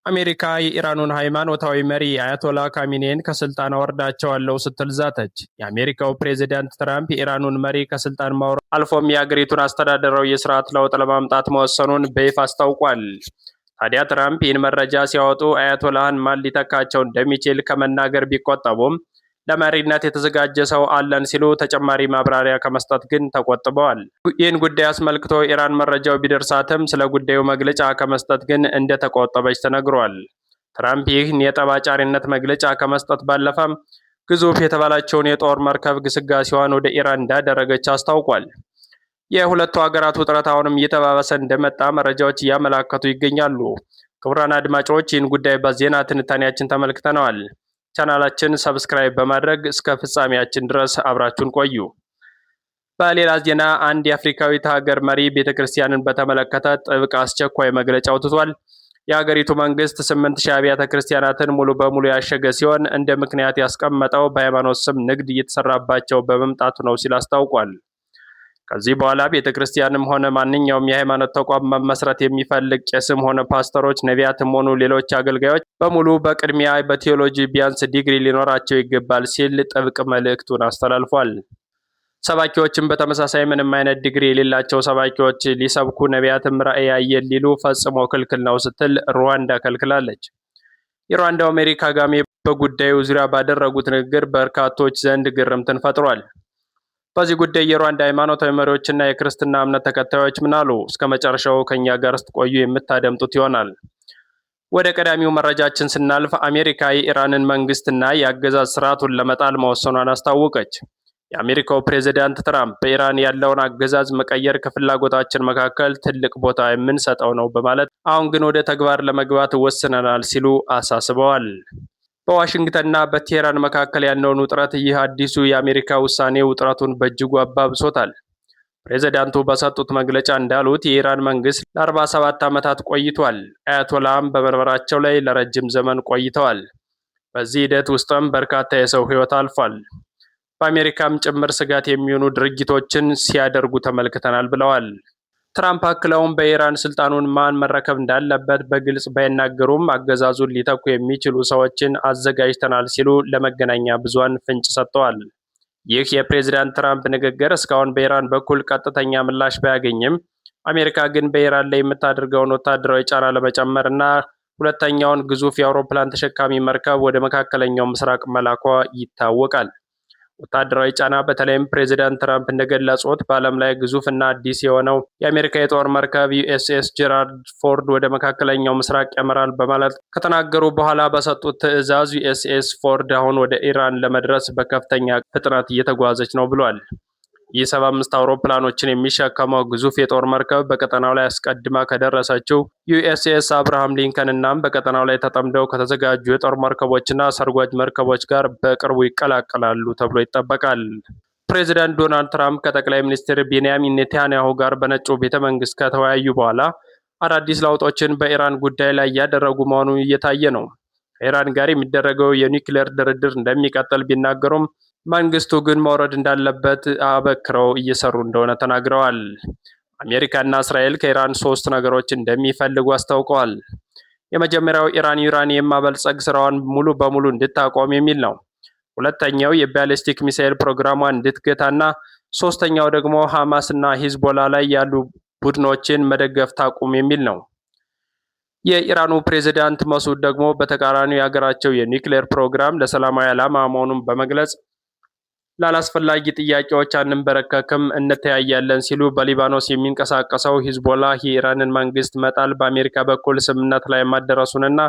አሜሪካ የኢራኑን ሃይማኖታዊ መሪ አያቶላ ካሚኔን ከስልጣን አወርዳቸዋለሁ ስትል ዛተች። የአሜሪካው ፕሬዚዳንት ትራምፕ የኢራኑን መሪ ከስልጣን ማውረድ አልፎም የአገሪቱን አስተዳደራዊ የስርዓት ለውጥ ለማምጣት መወሰኑን በይፋ አስታውቋል። ታዲያ ትራምፕ ይህን መረጃ ሲያወጡ አያቶላህን ማን ሊተካቸው እንደሚችል ከመናገር ቢቆጠቡም ለመሪነት የተዘጋጀ ሰው አለን ሲሉ ተጨማሪ ማብራሪያ ከመስጠት ግን ተቆጥበዋል። ይህን ጉዳይ አስመልክቶ ኢራን መረጃው ቢደርሳትም ስለ ጉዳዩ መግለጫ ከመስጠት ግን እንደተቆጠበች ተነግሯል። ትራምፕ ይህን የጠብ አጫሪነት መግለጫ ከመስጠት ባለፈም ግዙፍ የተባላቸውን የጦር መርከብ ግስጋሴዋን ወደ ኢራን እንዳደረገች አስታውቋል። የሁለቱ ሀገራት ውጥረት አሁንም እየተባባሰ እንደመጣ መረጃዎች እያመላከቱ ይገኛሉ። ክቡራን አድማጮች ይህን ጉዳይ በዜና ትንታኔያችን ተመልክተነዋል። ቻናላችን ሰብስክራይብ በማድረግ እስከ ፍጻሜያችን ድረስ አብራችሁን ቆዩ። በሌላ ዜና አንድ የአፍሪካዊት ሀገር መሪ ቤተክርስቲያንን በተመለከተ ጥብቅ አስቸኳይ መግለጫ አውጥቷል። የሀገሪቱ መንግስት 8000 አብያተ ክርስቲያናትን ሙሉ በሙሉ ያሸገ ሲሆን እንደ ምክንያት ያስቀመጠው በሃይማኖት ስም ንግድ እየተሰራባቸው በመምጣቱ ነው ሲል አስታውቋል። ከዚህ በኋላ ቤተክርስቲያንም ሆነ ማንኛውም የሃይማኖት ተቋም መመስረት የሚፈልግ ቄስም ሆነ ፓስተሮች፣ ነቢያትም ሆኑ ሌሎች አገልጋዮች በሙሉ በቅድሚያ በቴዎሎጂ ቢያንስ ዲግሪ ሊኖራቸው ይገባል ሲል ጥብቅ መልእክቱን አስተላልፏል። ሰባኪዎችም በተመሳሳይ ምንም አይነት ዲግሪ የሌላቸው ሰባኪዎች ሊሰብኩ፣ ነቢያትም ራእይ ያየን ሊሉ ፈጽሞ ክልክል ነው ስትል ሩዋንዳ ከልክላለች። የሩዋንዳው መሪ ካጋሜ በጉዳዩ ዙሪያ ባደረጉት ንግግር በርካቶች ዘንድ ግርምትን ፈጥሯል። በዚህ ጉዳይ የሩዋንዳ ሃይማኖታዊ መሪዎችና የክርስትና እምነት ተከታዮች ምን አሉ? እስከ መጨረሻው ከኛ ጋር ስትቆዩ የምታደምጡት ይሆናል። ወደ ቀዳሚው መረጃችን ስናልፍ አሜሪካ የኢራንን መንግስትና የአገዛዝ ስርዓቱን ለመጣል መወሰኗን አስታወቀች። የአሜሪካው ፕሬዚዳንት ትራምፕ በኢራን ያለውን አገዛዝ መቀየር ከፍላጎታችን መካከል ትልቅ ቦታ የምንሰጠው ነው በማለት አሁን ግን ወደ ተግባር ለመግባት ወስነናል ሲሉ አሳስበዋል። በዋሽንግተንና በቴህራን መካከል ያለውን ውጥረት ይህ አዲሱ የአሜሪካ ውሳኔ ውጥረቱን በእጅጉ አባብሶታል። ፕሬዚዳንቱ በሰጡት መግለጫ እንዳሉት የኢራን መንግስት ለ47 ዓመታት ቆይቷል። አያቶላም በመንበራቸው ላይ ለረጅም ዘመን ቆይተዋል። በዚህ ሂደት ውስጥም በርካታ የሰው ህይወት አልፏል። በአሜሪካም ጭምር ስጋት የሚሆኑ ድርጊቶችን ሲያደርጉ ተመልክተናል ብለዋል። ትራምፕ አክለውም በኢራን ስልጣኑን ማን መረከብ እንዳለበት በግልጽ ባይናገሩም አገዛዙን ሊተኩ የሚችሉ ሰዎችን አዘጋጅተናል ሲሉ ለመገናኛ ብዙሃን ፍንጭ ሰጥተዋል። ይህ የፕሬዚዳንት ትራምፕ ንግግር እስካሁን በኢራን በኩል ቀጥተኛ ምላሽ ባያገኝም አሜሪካ ግን በኢራን ላይ የምታደርገውን ወታደራዊ ጫና ለመጨመር እና ሁለተኛውን ግዙፍ የአውሮፕላን ተሸካሚ መርከብ ወደ መካከለኛው ምስራቅ መላኳ ይታወቃል። ወታደራዊ ጫና በተለይም ፕሬዚዳንት ትራምፕ እንደገለጹት በዓለም ላይ ግዙፍ እና አዲስ የሆነው የአሜሪካ የጦር መርከብ ዩኤስኤስ ጄራልድ ፎርድ ወደ መካከለኛው ምስራቅ ያመራል በማለት ከተናገሩ በኋላ በሰጡት ትዕዛዝ ዩኤስኤስ ፎርድ አሁን ወደ ኢራን ለመድረስ በከፍተኛ ፍጥነት እየተጓዘች ነው ብሏል። ይህ 75 አውሮፕላኖችን የሚሸከመው ግዙፍ የጦር መርከብ በቀጠናው ላይ አስቀድማ ከደረሰችው ዩኤስኤስ አብርሃም ሊንከን እናም በቀጠናው ላይ ተጠምደው ከተዘጋጁ የጦር መርከቦችና ሰርጓጅ መርከቦች ጋር በቅርቡ ይቀላቀላሉ ተብሎ ይጠበቃል። ፕሬዚዳንት ዶናልድ ትራምፕ ከጠቅላይ ሚኒስትር ቤንያሚን ኔታንያሁ ጋር በነጩ ቤተመንግስት ከተወያዩ በኋላ አዳዲስ ለውጦችን በኢራን ጉዳይ ላይ እያደረጉ መሆኑ እየታየ ነው። ከኢራን ጋር የሚደረገው የኒውክሌር ድርድር እንደሚቀጥል ቢናገሩም መንግስቱ ግን መውረድ እንዳለበት አበክረው እየሰሩ እንደሆነ ተናግረዋል። አሜሪካና እስራኤል ከኢራን 3 ነገሮች እንደሚፈልጉ አስታውቀዋል። የመጀመሪያው ኢራን ዩራኒየም ማበልጸግ ስራዋን ሙሉ በሙሉ እንድታቆም የሚል ነው። ሁለተኛው የባሊስቲክ ሚሳኤል ፕሮግራሟን እንድትገታና ሶስተኛው ደግሞ ሐማስ እና ሂዝቦላ ላይ ያሉ ቡድኖችን መደገፍ ታቁም የሚል ነው። የኢራኑ ፕሬዚዳንት መሱድ ደግሞ በተቃራኒው የሀገራቸው የኒውክሌር ፕሮግራም ለሰላማዊ ዓላማ መሆኑን በመግለጽ ላላስፈላጊ ጥያቄዎች አንንበረከክም፣ እንተያያለን ሲሉ በሊባኖስ የሚንቀሳቀሰው ሂዝቦላ የኢራንን መንግስት መጣል በአሜሪካ በኩል ስምምነት ላይ ማደረሱንና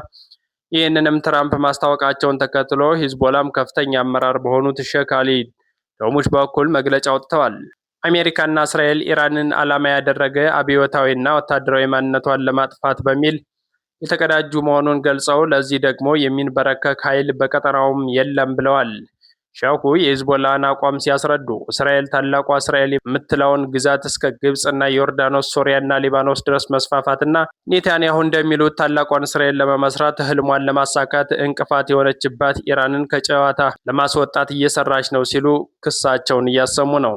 ይህንንም ትራምፕ ማስታወቃቸውን ተከትሎ ሂዝቦላም ከፍተኛ አመራር በሆኑት ሼክ አሊ ዶሙሽ በኩል መግለጫ አውጥተዋል። አሜሪካና እስራኤል ኢራንን ዓላማ ያደረገ አብዮታዊና ወታደራዊ ማንነቷን ለማጥፋት በሚል የተቀዳጁ መሆኑን ገልጸው ለዚህ ደግሞ የሚንበረከክ ኃይል በቀጠናውም የለም ብለዋል። ሼኹ የሂዝቦላን አቋም ሲያስረዱ እስራኤል ታላቋ እስራኤል የምትለውን ግዛት እስከ ግብፅና ዮርዳኖስ፣ ሶሪያና ሊባኖስ ድረስ መስፋፋትና ኔታንያሁ እንደሚሉት ታላቋን እስራኤል ለመመስራት ህልሟን ለማሳካት እንቅፋት የሆነችባት ኢራንን ከጨዋታ ለማስወጣት እየሰራች ነው ሲሉ ክሳቸውን እያሰሙ ነው።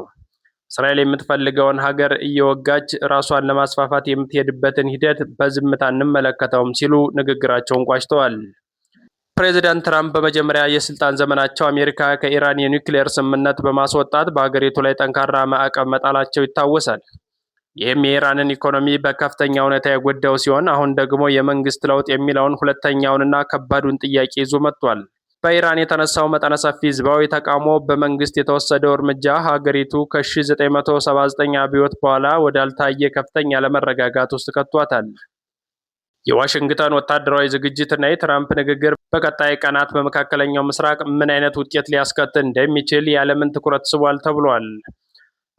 እስራኤል የምትፈልገውን ሀገር እየወጋች ራሷን ለማስፋፋት የምትሄድበትን ሂደት በዝምታ እንመለከተውም ሲሉ ንግግራቸውን ቋጭተዋል። ፕሬዚዳንት ትራምፕ በመጀመሪያ የስልጣን ዘመናቸው አሜሪካ ከኢራን የኒውክሌር ስምምነት በማስወጣት በሀገሪቱ ላይ ጠንካራ ማዕቀብ መጣላቸው ይታወሳል። ይህም የኢራንን ኢኮኖሚ በከፍተኛ ሁኔታ የጎዳው ሲሆን አሁን ደግሞ የመንግስት ለውጥ የሚለውን ሁለተኛውንና ከባዱን ጥያቄ ይዞ መጥቷል። በኢራን የተነሳው መጠነ ሰፊ ህዝባዊ ተቃውሞ በመንግስት የተወሰደው እርምጃ ሀገሪቱ ከ1979 አብዮት በኋላ ወዳልታየ ከፍተኛ አለመረጋጋት ውስጥ ከቷታል። የዋሽንግተን ወታደራዊ ዝግጅትና የትራምፕ ንግግር በቀጣይ ቀናት በመካከለኛው ምስራቅ ምን አይነት ውጤት ሊያስከትል እንደሚችል የዓለምን ትኩረት ስቧል ተብሏል።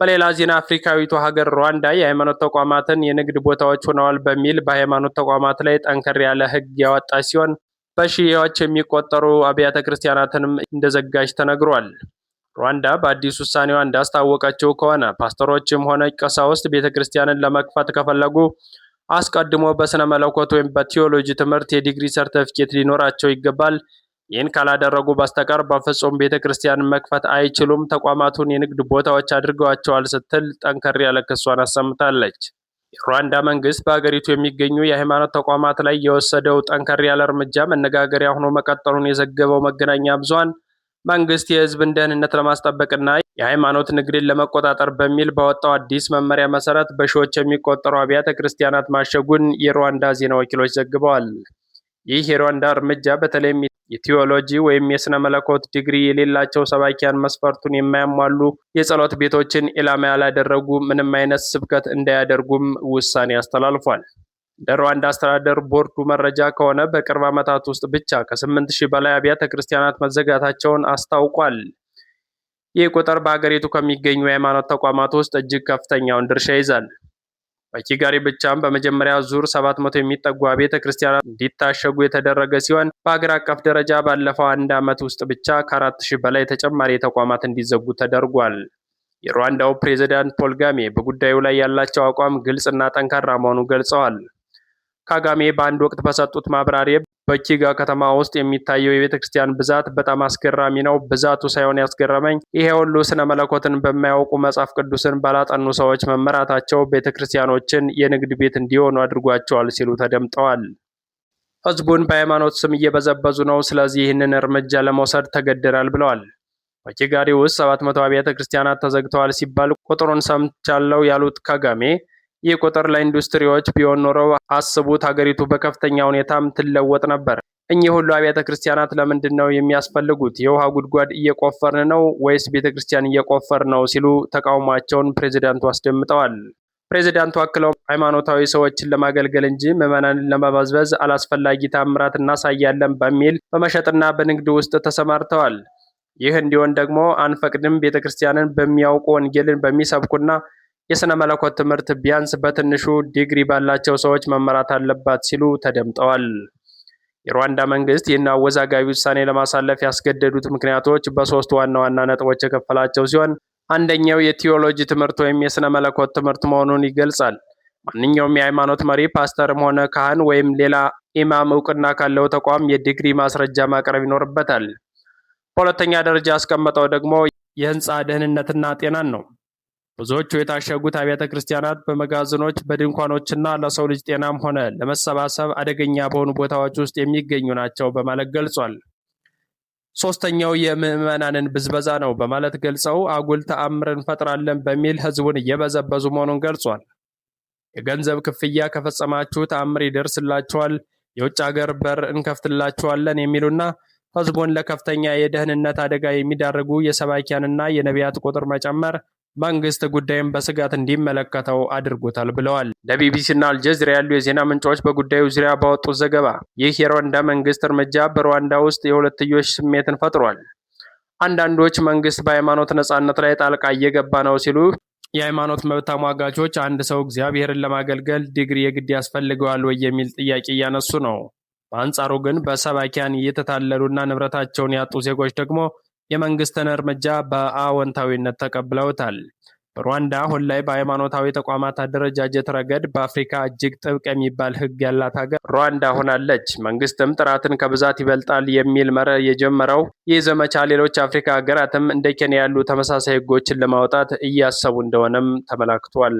በሌላ ዜና አፍሪካዊቱ ሀገር ሩዋንዳ የሃይማኖት ተቋማትን የንግድ ቦታዎች ሆነዋል በሚል በሃይማኖት ተቋማት ላይ ጠንከር ያለ ህግ ያወጣች ሲሆን በሺዎች የሚቆጠሩ አብያተ ክርስቲያናትንም እንደዘጋች ተነግሯል። ሩዋንዳ በአዲስ ውሳኔዋ እንዳስታወቀችው ከሆነ ፓስተሮችም ሆነ ቀሳውስት ቤተ ክርስቲያንን ለመክፈት ከፈለጉ አስቀድሞ በስነ መለኮት ወይም በቲዮሎጂ ትምህርት የዲግሪ ሰርተፊኬት ሊኖራቸው ይገባል። ይህን ካላደረጉ በስተቀር በፍጹም ቤተ ክርስቲያንን መክፈት አይችሉም። ተቋማቱን የንግድ ቦታዎች አድርገዋቸዋል ስትል ጠንከር ያለ ክሷን አሰምታለች። የሩዋንዳ መንግስት በሀገሪቱ የሚገኙ የሃይማኖት ተቋማት ላይ የወሰደው ጠንከር ያለ እርምጃ መነጋገሪያ ሆኖ መቀጠሉን የዘገበው መገናኛ ብዙሃን መንግስት የህዝብን ደህንነት ለማስጠበቅና የሃይማኖት ንግድን ለመቆጣጠር በሚል ባወጣው አዲስ መመሪያ መሰረት በሺዎች የሚቆጠሩ አብያተ ክርስቲያናት ማሸጉን የሩዋንዳ ዜና ወኪሎች ዘግበዋል። ይህ የሩዋንዳ እርምጃ በተለይም የቲዎሎጂ ወይም የስነ መለኮት ዲግሪ የሌላቸው ሰባኪያን መስፈርቱን የማያሟሉ የጸሎት ቤቶችን ኢላማ ያላደረጉ ምንም አይነት ስብከት እንዳያደርጉም ውሳኔ አስተላልፏል። እንደ ሩዋንዳ አስተዳደር ቦርዱ መረጃ ከሆነ በቅርብ ዓመታት ውስጥ ብቻ ከ8,000 በላይ አብያተ ክርስቲያናት መዘጋታቸውን አስታውቋል። ይህ ቁጥር በሀገሪቱ ከሚገኙ የሃይማኖት ተቋማት ውስጥ እጅግ ከፍተኛውን ድርሻ ይዛል። በኪጋሊ ብቻም በመጀመሪያ ዙር 700 የሚጠጉ አብያተ ክርስቲያናት እንዲታሸጉ የተደረገ ሲሆን በሀገር አቀፍ ደረጃ ባለፈው አንድ ዓመት ውስጥ ብቻ ከ4,000 በላይ ተጨማሪ ተቋማት እንዲዘጉ ተደርጓል። የሩዋንዳው ፕሬዝዳንት ፖል ካጋሜ በጉዳዩ ላይ ያላቸው አቋም ግልጽና ጠንካራ መሆኑን ገልጸዋል። ካጋሜ በአንድ ወቅት በሰጡት ማብራሪያ በኪጋ ከተማ ውስጥ የሚታየው የቤተ ክርስቲያን ብዛት በጣም አስገራሚ ነው። ብዛቱ ሳይሆን ያስገረመኝ ይሄ ሁሉ ስነ መለኮትን በማያውቁ መጽሐፍ ቅዱስን ባላጠኑ ሰዎች መመራታቸው ቤተ ክርስቲያኖችን የንግድ ቤት እንዲሆኑ አድርጓቸዋል ሲሉ ተደምጠዋል። ህዝቡን በሃይማኖት ስም እየበዘበዙ ነው፣ ስለዚህ ይህንን እርምጃ ለመውሰድ ተገደናል ብለዋል። በኪጋሊ ውስጥ 700 አብያተ ክርስቲያናት ተዘግተዋል ሲባል ቁጥሩን ሰምቻለሁ ያሉት ካጋሜ ይህ ቁጥር ለኢንዱስትሪዎች ቢሆን ኖረው አስቡት፣ ሀገሪቱ በከፍተኛ ሁኔታም ትለወጥ ነበር። እኚህ ሁሉ አብያተ ክርስቲያናት ለምንድን ነው የሚያስፈልጉት? የውሃ ጉድጓድ እየቆፈርን ነው ወይስ ቤተ ክርስቲያን እየቆፈርን ነው ሲሉ ተቃውሟቸውን ፕሬዚዳንቱ አስደምጠዋል። ፕሬዚዳንቱ አክለው ሃይማኖታዊ ሰዎችን ለማገልገል እንጂ ምዕመናንን ለመበዝበዝ አላስፈላጊ ታምራት እናሳያለን በሚል በመሸጥና በንግድ ውስጥ ተሰማርተዋል። ይህ እንዲሆን ደግሞ አንፈቅድም። ቤተ ክርስቲያንን በሚያውቁ ወንጌልን በሚሰብኩና የስነ መለኮት ትምህርት ቢያንስ በትንሹ ዲግሪ ባላቸው ሰዎች መመራት አለባት ሲሉ ተደምጠዋል። የሩዋንዳ መንግስት ይህን አወዛጋቢ ውሳኔ ለማሳለፍ ያስገደዱት ምክንያቶች በሶስት ዋና ዋና ነጥቦች የከፈላቸው ሲሆን አንደኛው የቲዎሎጂ ትምህርት ወይም የስነ መለኮት ትምህርት መሆኑን ይገልጻል። ማንኛውም የሃይማኖት መሪ ፓስተርም ሆነ ካህን ወይም ሌላ ኢማም እውቅና ካለው ተቋም የዲግሪ ማስረጃ ማቅረብ ይኖርበታል። በሁለተኛ ደረጃ ያስቀመጠው ደግሞ የህንፃ ደህንነትና ጤናን ነው። ብዙዎቹ የታሸጉት አብያተ ክርስቲያናት በመጋዘኖች፣ በድንኳኖችና ለሰው ልጅ ጤናም ሆነ ለመሰባሰብ አደገኛ በሆኑ ቦታዎች ውስጥ የሚገኙ ናቸው በማለት ገልጿል። ሶስተኛው የምዕመናንን ብዝበዛ ነው በማለት ገልጸው አጉል ተአምር እንፈጥራለን በሚል ህዝቡን እየበዘበዙ መሆኑን ገልጿል። የገንዘብ ክፍያ ከፈጸማችሁ ተአምር ይደርስላችኋል፣ የውጭ ሀገር በር እንከፍትላችኋለን የሚሉና ህዝቡን ለከፍተኛ የደህንነት አደጋ የሚዳርጉ የሰባኪያንና የነቢያት ቁጥር መጨመር መንግስት ጉዳዩን በስጋት እንዲመለከተው አድርጎታል ብለዋል። ለቢቢሲና አልጀዚራ ያሉ የዜና ምንጮች በጉዳዩ ዙሪያ ባወጡት ዘገባ ይህ የሩዋንዳ መንግስት እርምጃ በሩዋንዳ ውስጥ የሁለትዮሽ ስሜትን ፈጥሯል። አንዳንዶች መንግስት በሃይማኖት ነጻነት ላይ ጣልቃ እየገባ ነው ሲሉ፣ የሃይማኖት መብት ተሟጋቾች አንድ ሰው እግዚአብሔርን ለማገልገል ዲግሪ የግድ ያስፈልገዋል ወይ የሚል ጥያቄ እያነሱ ነው። በአንጻሩ ግን በሰባኪያን እየተታለሉና ንብረታቸውን ያጡ ዜጎች ደግሞ የመንግስትን እርምጃ በአዎንታዊነት ተቀብለውታል። ሩዋንዳ አሁን ላይ በሃይማኖታዊ ተቋማት አደረጃጀት ረገድ በአፍሪካ እጅግ ጥብቅ የሚባል ሕግ ያላት ሀገር ሩዋንዳ ሆናለች። መንግስትም ጥራትን ከብዛት ይበልጣል የሚል መርህ የጀመረው ይህ ዘመቻ ሌሎች አፍሪካ ሀገራትም እንደ ኬንያ ያሉ ተመሳሳይ ሕጎችን ለማውጣት እያሰቡ እንደሆነም ተመላክቷል።